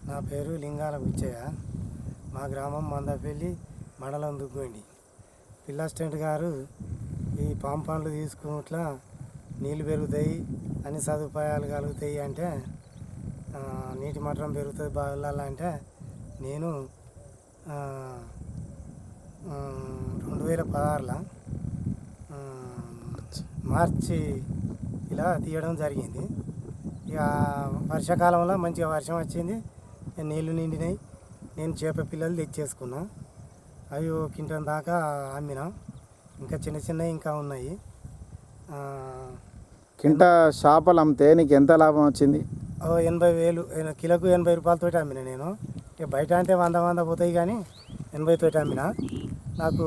నా పేరు లింగాల బుచ్చయ్య. మా గ్రామం మందపల్లి, మండలం దుగ్గొండి. పిల్ల అసిస్టెంట్ గారు ఈ పాము పండ్లు తీసుకున్నట్లా నీళ్ళు పెరుగుతాయి, అన్ని సదుపాయాలు కలుగుతాయి అంటే, నీటి మట్టం పెరుగుతుంది బావిలలో అంటే, నేను 2016లో మార్చి ఇలా తీయడం జరిగింది. ఇక వర్షాకాలంలో మంచిగా వర్షం వచ్చింది, నీళ్లు నిండినాయి. నేను చేప పిల్లలు తెచ్చేసుకున్నా. అవి కింటన్ దాకా అమ్మినా. ఇంకా చిన్న చిన్నవి ఇంకా ఉన్నాయి. కింట చేపలు అమ్మితే నీకు ఎంత లాభం వచ్చింది? 80,000 కిలోకు 80 రూపాయలతోటి అమ్మినా నేను. ఇక బయట అంటే 100 పోతాయి, కానీ 80 తోటి అమ్మినా. నాకు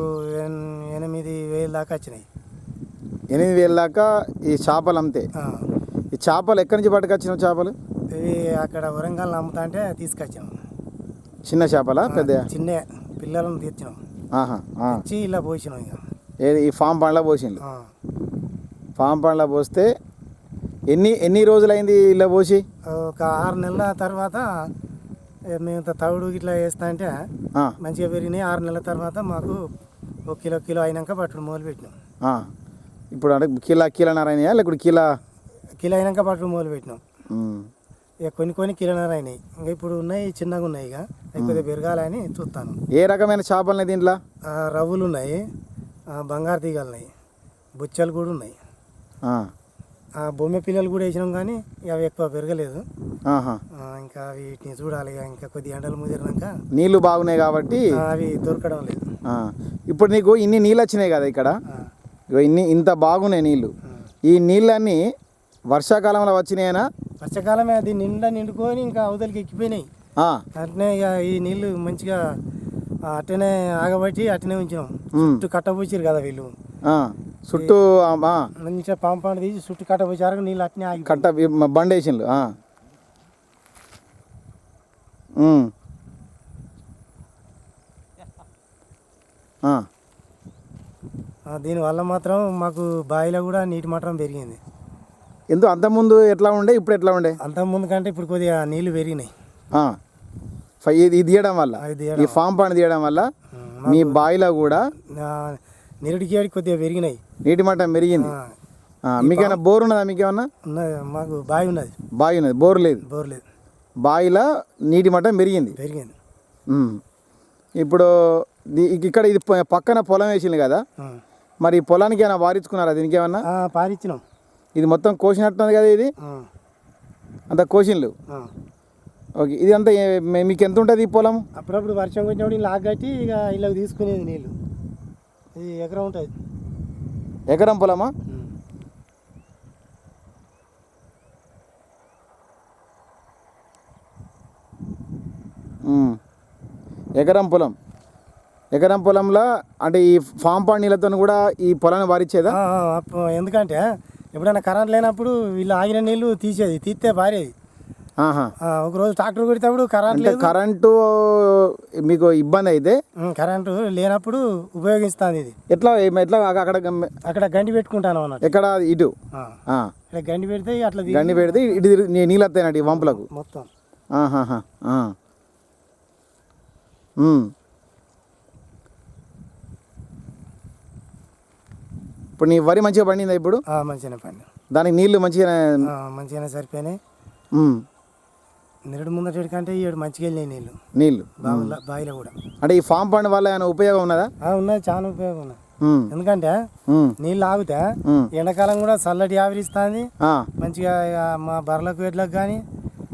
8,000 దాకా వచ్చినాయి. 8,000 దాకా ఈ చేపలు అమ్మితే? ఈ చేపలు ఎక్కడి నుంచి పట్టుకొచ్చినావు చేపలు? ఇవి అక్కడ వరంగల్ అమ్ముతా అంటే తీసుకొచ్చాము. చిన్న చేపలా పెద్ద? చిన్న పిల్లలను తెచ్చినాం. తెచ్చి ఇలా పోసినాం. ఇక ఏది ఈ ఫామ్ పండ్ల పోసింది? ఫామ్ పండ్ల పోస్తే ఎన్ని రోజులైంది ఇలా పోసి? ఒక 6 నెలల తర్వాత మేము తవుడు ఇట్లా వేస్తా అంటే మంచిగా పెరిగినాయి. 6 నెలల తర్వాత మాకు 1 కిలో అయినాక పట్టుడు మొదలు పెట్టినాం. ఇప్పుడు అంటే కిలోన్నర అయినాయా లేకపోతే కిలో అయినాక పట్టుడు మొదలు పెట్టినాం. ఇక కొన్ని కిలోన్నర అయినాయి. ఇంకా ఇప్పుడు ఉన్నాయి, చిన్నగా ఉన్నాయి. ఇక కొద్దిగా పెరగాలని చూస్తాను. ఏ రకమైన చేపలు దీంట్లో? రవ్వులు ఉన్నాయి, బంగారు తీగలు ఉన్నాయి, బుచ్చలు కూడా ఉన్నాయి. బొమ్మ పిల్లలు కూడా వేసినాం, కానీ అవి ఎక్కువ పెరగలేదు. ఇంకా వీటిని చూడాలి. ఇంకా కొద్దిగా ఎండలు ముదిరినాక. నీళ్లు బాగున్నాయి కాబట్టి అవి దొరకడం లేదు. ఇప్పుడు నీకు ఇన్ని నీళ్ళు వచ్చినాయి కదా ఇక్కడ, ఇంత బాగున్నాయి నీళ్ళు. ఈ నీళ్ళన్నీ వర్షాకాలంలో వచ్చినాయనా? వర్షాకాలమే. అది నిండుకొని ఇంకా అవతలికి ఎక్కిపోయినాయి. అట్నే ఇక ఈ నీళ్లు మంచిగా అట్టనే ఆగబట్టి అట్టనే ఉంచినాం. చుట్టూ కట్టబోసారు కదా వీళ్ళు. చుట్టూ మంచిగా పాము పండు తీసి చుట్టూ కట్టబోసారు. నీళ్ళు అట్నే ఆగి కట్ట బండేసిండ్లు. దీనివల్ల మాత్రం మాకు బావిలో కూడా నీటి మట్టం పెరిగింది. ఎందుకు అంతకుముందు ఎట్లా ఉండే, ఇప్పుడు ఎట్లా ఉండే? అంతకుముందు కంటే ఇప్పుడు కొద్దిగా నీళ్లు పెరిగినాయి. ఇది తీయడం వల్ల, ఈ ఫామ్ పండు తీయడం వల్ల మీ బావిలో కూడా నీటికి కొద్దిగా పెరిగినాయి. నీటి మట్టం పెరిగింది. మీకేమైనా బోర్ ఉన్నదా? మీకేమన్నా? మాకు బావి ఉన్నది. బావి ఉన్నది, బోర్ లేదు. బావిలో నీటి మట్టం పెరిగింది. ఇప్పుడు ఇక్కడ ఇది పక్కన పొలం వేసింది కదా, మరి ఈ పొలానికి ఏమైనా వారించుకున్నారా? దీనికి ఏమన్నా పారించినాం. ఇది మొత్తం కోసినట్టున్నది కదా, ఇది అంత కోసిన్లు. ఓకే, ఇది అంతా మీకు ఎంత ఉంటుంది ఈ పొలం? అప్పుడప్పుడు వర్షం వచ్చినప్పుడు ఇలా కట్టి ఇక ఇలా తీసుకునేది నీళ్ళు. ఇది ఎకరం ఉంటుంది. ఎకరం పొలమా? ఎకరం పొలం. ఎకరం పొలంలో అంటే ఈ ఫామ్ పండ్ నీళ్ళతో కూడా ఈ పొలాన్ని వారిచ్చేదా? ఎందుకంటే ఎప్పుడైనా కరెంట్ లేనప్పుడు వీళ్ళు ఆగిన నీళ్ళు తీస్తే పారేది. ఒకరోజు ట్రాక్టర్ కొడితేప్పుడు కరెంటు మీకు ఇబ్బంది అయితే కరెంటు లేనప్పుడు ఉపయోగిస్తాను. ఇది ఎట్లా అక్కడ గండి పెట్టుకుంటాను అన్నట్టు. ఎక్కడ? ఇటు గండి పెడితే అట్లా గండి పెడితే ఇటు నీళ్ళు వస్తాయన్నట్టు ఈ వంపులకు మొత్తం. ఇప్పుడు నీ వరి మంచిగా పండిందా? ఇప్పుడు మంచిగానే పండి. దానికి నీళ్లు మంచిగానే సరిపోయినాయి. నిరుడు ముందటి కంటే ఏడు మంచిగా వెళ్ళినాయి నీళ్ళు బావిలో కూడా. అంటే ఈ ఫామ్ పండ్ వల్ల ఏమైనా ఉపయోగం ఉన్నదా? ఉన్నది, చాలా ఉపయోగం ఉన్నది. ఎందుకంటే నీళ్ళు ఆగితే ఎండాకాలం కూడా చల్లటి ఆవిరిస్తుంది మంచిగా. మా బర్రెలకు ఎడ్లకు కానీ,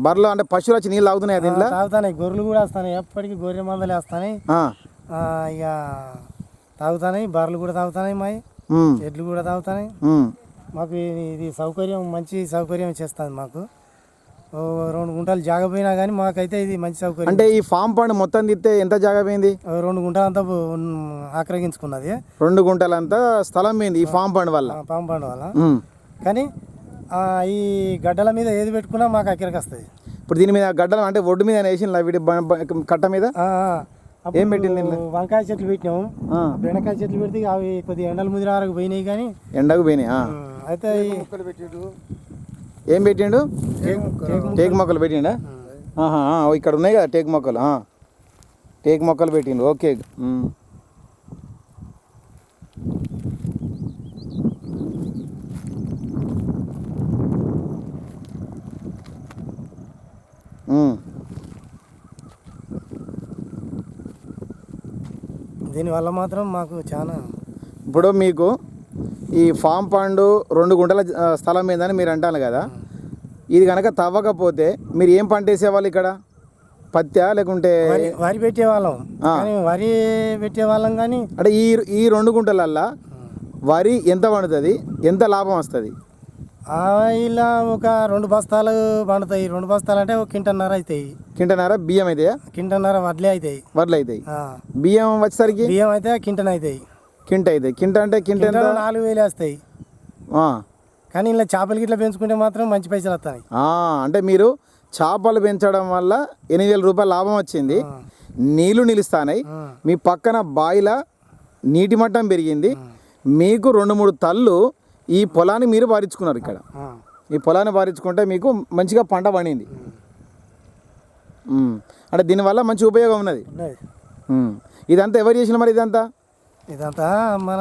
బర్రెలు అంటే పశువులు వచ్చి నీళ్ళు తాగుతున్నాయి, దీంట్లో తాగుతాయి. గొర్రెలు కూడా వస్తాయి, ఎప్పటికీ గొర్రె మందలు వేస్తాయి. ఇక తాగుతాయి, బర్రెలు కూడా తాగుతాయి, మా ఎడ్లు కూడా తాగుతాయి. మాకు ఇది సౌకర్యం, మంచి సౌకర్యం చేస్తుంది మాకు. 2 గుంటలు జాగ పోయినా కానీ మాకైతే ఇది మంచి సౌకర్యం. అంటే ఈ ఫామ్ పండ్ మొత్తం తిస్తే ఎంత జాగ పోయింది? 2 గుంటలంతా ఆక్రమించుకున్నది. 2 గుంటలంతా స్థలం పోయింది ఈ ఫామ్ పండ్ వల్ల. కానీ ఈ గడ్డల మీద ఏది పెట్టుకున్నా మాకు అక్కడికి వస్తుంది. ఇప్పుడు దీని మీద గడ్డలు అంటే ఒడ్డు మీద వేసిన వీటి కట్ట మీద ఏం పెట్టింది? వంకాయ చెట్లు పెట్టినాము, బెండకాయ చెట్లు పెడితే అవి కొద్దిగా ఎండలు ముదిరి వరకు పోయినాయి. కానీ ఎండకు పోయినాయి. అయితే ఏం పెట్టిండు? టేకు మొక్కలు పెట్టిండా? ఆహా, ఇక్కడ ఉన్నాయి కదా టేకు మొక్కలు, టేకు మొక్కలు పెట్టిండు. ఓకే. దీనివల్ల మాత్రం మాకు చాలా ఇప్పుడు మీకు ఈ ఫామ్ పండు 2 గుంటల స్థలం ఏందని మీరు అంటారు కదా, ఇది కనుక తవ్వకపోతే మీరు ఏం పంట వేసేవాళ్ళు ఇక్కడ? పత్తి లేకుంటే వరి పెట్టేవాళ్ళం. కానీ వరి పెట్టేవాళ్ళం కానీ అంటే ఈ 2 గుంటలల్లా వరి ఎంత పండుతుంది, ఎంత లాభం వస్తుంది? ఇలా ఒక 2 బస్తాలు పండుతాయి. 2 బస్తాలు అంటే ఒక కింటన్నర అవుతాయి. కింటన్నర బియ్యం అవుతాయా? కింటన్నర వడ్లే అవుతాయి. వడ్లు అవుతాయి. బియ్యం వచ్చేసరికి బియ్యం అయితే కింటన అవుతాయి. కింట అవుతాయి. కింట అంటే కింట ఎంత? 4,000 వస్తాయి. కానీ ఇలా చేపలు గిట్లా పెంచుకుంటే మాత్రం మంచి పైసలు వస్తాయి. అంటే మీరు చేపలు పెంచడం వల్ల 8,000 రూపాయలు లాభం వచ్చింది. నీళ్లు నిలుస్తాయి. మీ పక్కన బాయిల నీటి మట్టం పెరిగింది. మీకు 2-3 తళ్ళు ఈ పొలాన్ని మీరు పారించుకున్నారు. ఇక్కడ ఈ పొలాన్ని పారించుకుంటే మీకు మంచిగా పంట పండింది. అంటే దీనివల్ల మంచి ఉపయోగం ఉన్నది. ఇదంతా ఎవరు చేసిన మరి? ఇదంతా మన